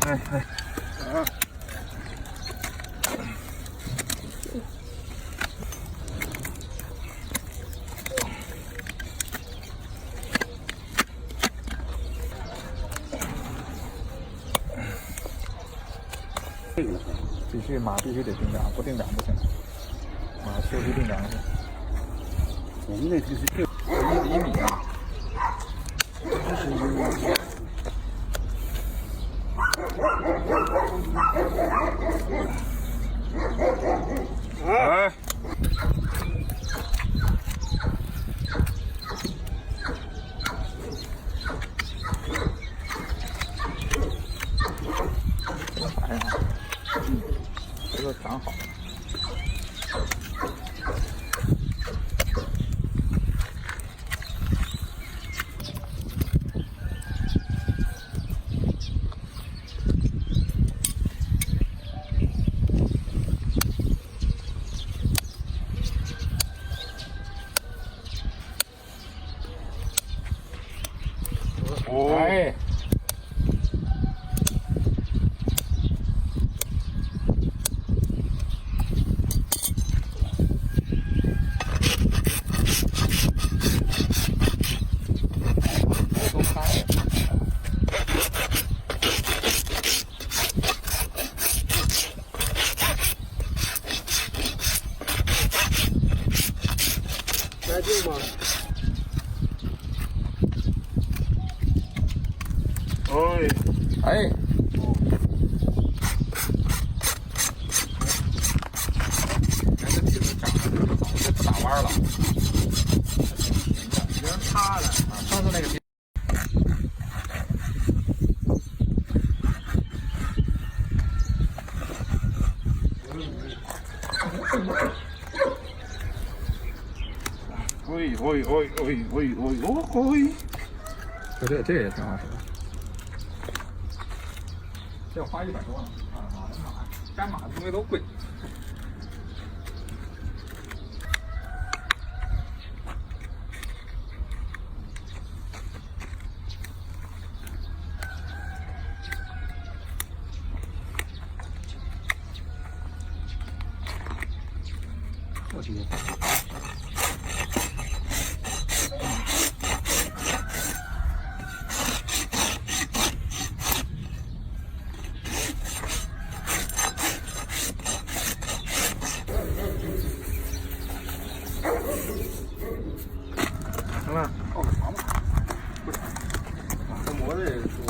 哎，啊！必须马必须得定梁，不定梁不行。马休息定梁去。我们那就是1厘米啊。这是1米。 哎，哎呀，这个长好。哎，都开了。干净吗？哎，看这蹄子长得这么早就不打弯了，已经塌了啊！上次那个蹄。这也挺好使的。这要花100多呢，干马的东西都贵。我去。行了，泡个床吧。不是，这磨的也多。